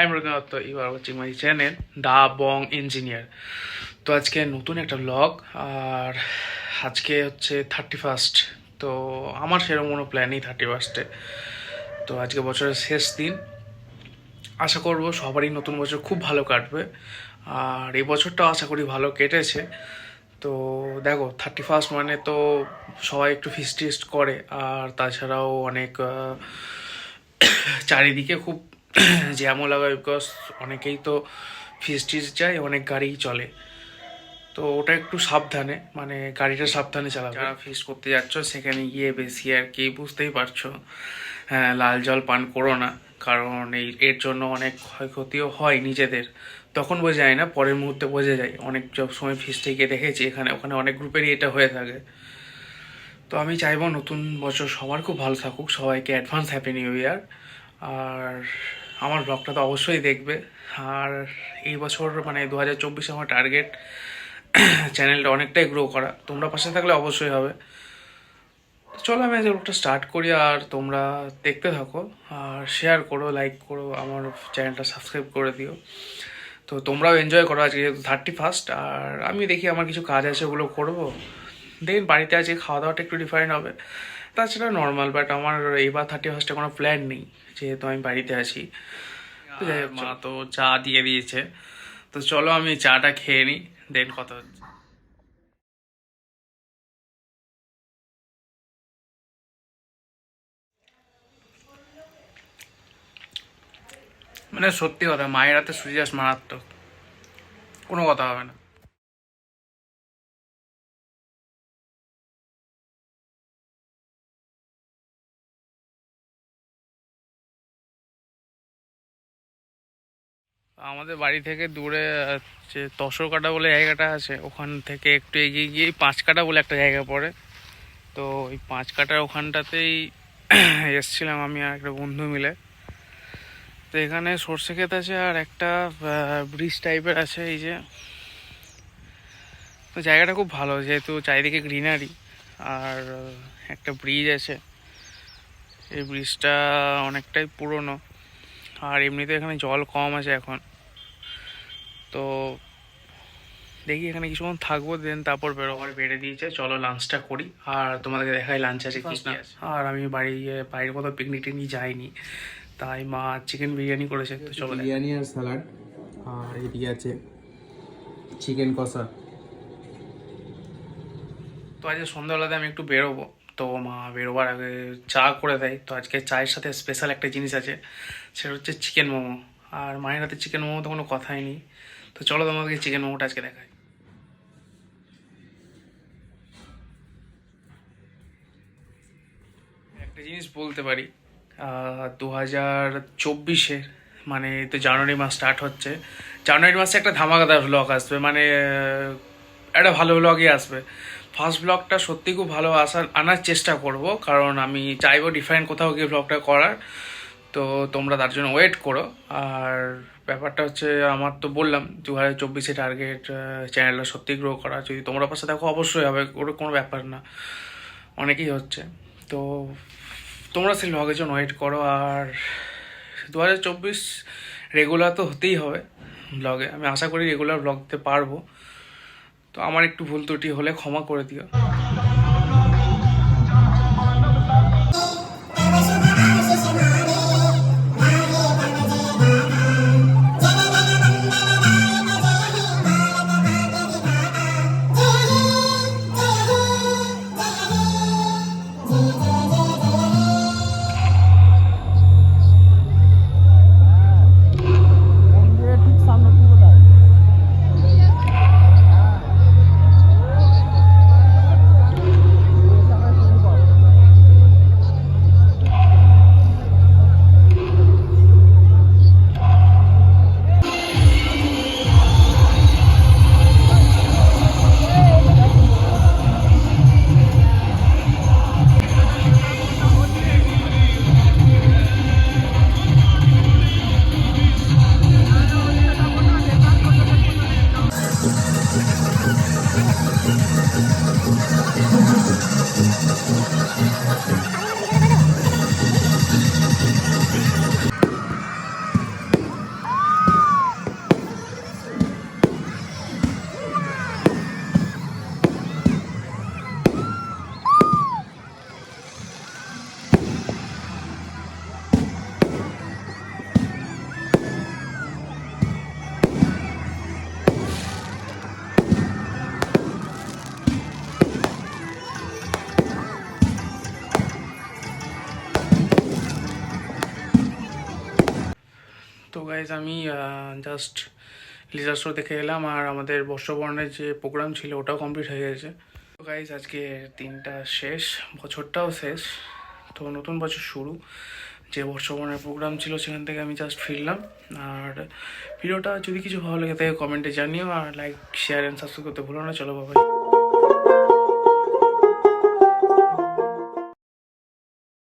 I'm Raghunath. You are watching my channel the Bong engineer. তো আজকে নতুন একটা ব্লগ, আর আজকে হচ্ছে 31st। তো আমার সেরকম কোনো প্ল্যান নেই 31st-এ। তো আজকে বছরের শেষ দিন, আশা করব সবারই নতুন বছর খুব ভালো কাটবে, আর এই বছরটাও আশা করি ভালো কেটেছে। তো দেখো 31st মানে তো সবাই একটু ফিস্ট টিস্ট করে, আর তাছাড়াও অনেক চারিদিকে খুব জ্যামও লাগায়, বিকজ অনেকেই তো ফিস্ট টিস্ট যায়, অনেক গাড়িই চলে। তো ওটা একটু সাবধানে, মানে গাড়িটা সাবধানে চালাবে। যারা ফিস্ট করতে যাচ্ছ সেখানে গিয়ে বেশি আর কি বুঝতেই পারছো, হ্যাঁ, লাল জল পান করো না, কারণ এর জন্য অনেক ক্ষয়ক্ষতিও হয় নিজেদের। তখন বোঝা যায় না, পরের মুহূর্তে বোঝা যায়। অনেক সময় ফিস্টে গিয়ে দেখেছি এখানে ওখানে অনেক গ্রুপেরই এটা হয়ে থাকে। তো আমি চাইবো নতুন বছর সবার খুব ভালো থাকুক, সবাইকে অ্যাডভান্স হ্যাপি নিউ ইয়ার। আর আমার ব্লগটা তো অবশ্যই দেখবে। আর এই বছর মানে 2024 আমার টার্গেট চ্যানেলটা অনেকটাই গ্রো করা, তোমরা পাশে থাকলে অবশ্যই হবে। চলো আমি আজ ব্লগটা স্টার্ট করি, আর তোমরা দেখতে থাকো, আর শেয়ার করো, লাইক করো, আমার চ্যানেলটা সাবস্ক্রাইব করে দিও। তো তোমরাও এনজয় করো, আজকে যেহেতু 31st, আর আমি দেখি আমার কিছু কাজ আছে ওগুলো করবো। দেখুন বাড়িতে আজকে খাওয়া দাওয়াটা একটু ডিফারেন্ট হবে, তাছাড়া নর্মাল। বাট আমার এইবার 31st-এ কোনো প্ল্যান নেই, যেহেতু আমি বাড়িতে আছি। তো যাই হোক, মা তো চা দিয়ে দিয়েছে, তো চলো আমি চাটা খেয়ে নিই, দেন কথা হচ্ছে। মানে সত্যি কথা, মায়ের হাতে সুজিয়াস মারাত্মক, কোনো কথা হবে না। আমাদের বাড়ি থেকে দূরে যে তসরকাটা বলে জায়গাটা আছে, ওখান থেকে একটু এগিয়ে গিয়েই 5 কাটা বলে একটা জায়গা পড়ে। তো ওই 5 কাটার ওখানটাতেই এসছিলাম আমি আর একটা বন্ধু মিলে। তো এখানে সর্ষে ক্ষেত আছে, আর একটা ব্রিজ টাইপের আছে এই যে। তো জায়গাটা খুব ভালো, যেহেতু চারিদিকে গ্রিনারি, আর একটা ব্রিজ আছে। এই ব্রিজটা অনেকটাই পুরনো, আর এমনিতে এখানে জল কম আছে এখন। তো দেখি এখানে কিছুক্ষণ থাকবো, দেন তারপর বেরোবার বেড়ে দিয়েছে, চলো লাঞ্চটা করি, আর তোমাদেরকে দেখাই লাঞ্চ আছে কি না। আর আমি বাইরে কোথাও পিকনিক টিকনিক যাইনি, তাই মা চিকেন বিরিয়ানি করেছে। তো চলো, বিরিয়ানি আর স্যালাড, আর এদিকে আছে চিকেন কষা। তো আজকে সন্ধ্যাবেলাতে আমি একটু বেরোবো, তো মা বেরোবার আগে চা করে দেয়। তো আজকে চায়ের সাথে স্পেশাল একটা জিনিস আছে, সেটা হচ্ছে চিকেন মোমো। আর মায়ের হাতে চিকেন মোমো তো কোনো কথাই নেই। তো চলো তোমাদেরকে চিকেন মোমোটা আজকে দেখাই। একটা জিনিস বলতে পারি, 2024-এ মানে তো জানুয়ারি মাস স্টার্ট হচ্ছে, জানুয়ারি মাসে একটা ধামাকাদার ব্লগ আসবে, মানে একটা ভালো ব্লগই আসবে। ফার্স্ট ব্লগটা সত্যি খুব ভালো আনার চেষ্টা করব, কারণ আমি চাইবো ডিফারেন্ট কোথাও গিয়ে ব্লগটা করার। তো তোমরা তার জন্য ওয়েট করো। আর ব্যাপারটা হচ্ছে, আমার তো বললাম 2024-এ টার্গেট চ্যানেলটা সত্যি গ্রো করা। যদি তোমরা পাশে দেখো অবশ্যই হবে, ওটা কোনো ব্যাপার না, অনেকেই হচ্ছে। তো তোমরা সেই ব্লগের জন্য ওয়েট করো। আর 2024 রেগুলার তো হতেই হবে ব্লগে, আমি আশা করি রেগুলার ব্লগ দিতে পারবো। তো আমার একটু ভুল ত্রুটি হলে ক্ষমা করে দিও। গাইজ আমি জাস্ট লিজার শো দেখে এলাম, আর আমাদের বর্ষবরণের যে প্রোগ্রাম ছিল ওটাও কমপ্লিট হয়ে গেছে। তো গাইজ আজকে দিনটা শেষ, বছরটাও শেষ, তো নতুন বছর শুরু। যে বর্ষবরণের প্রোগ্রাম ছিল সেখান থেকে আমি জাস্ট ফিরলাম। আর ভিডিওটা যদি কিছু ভালো লেগে থাকে কমেন্টে জানিও, আর লাইক শেয়ার অ্যান্ড সাবস্ক্রাইব করতে ভুলো না। চলো বাবাই।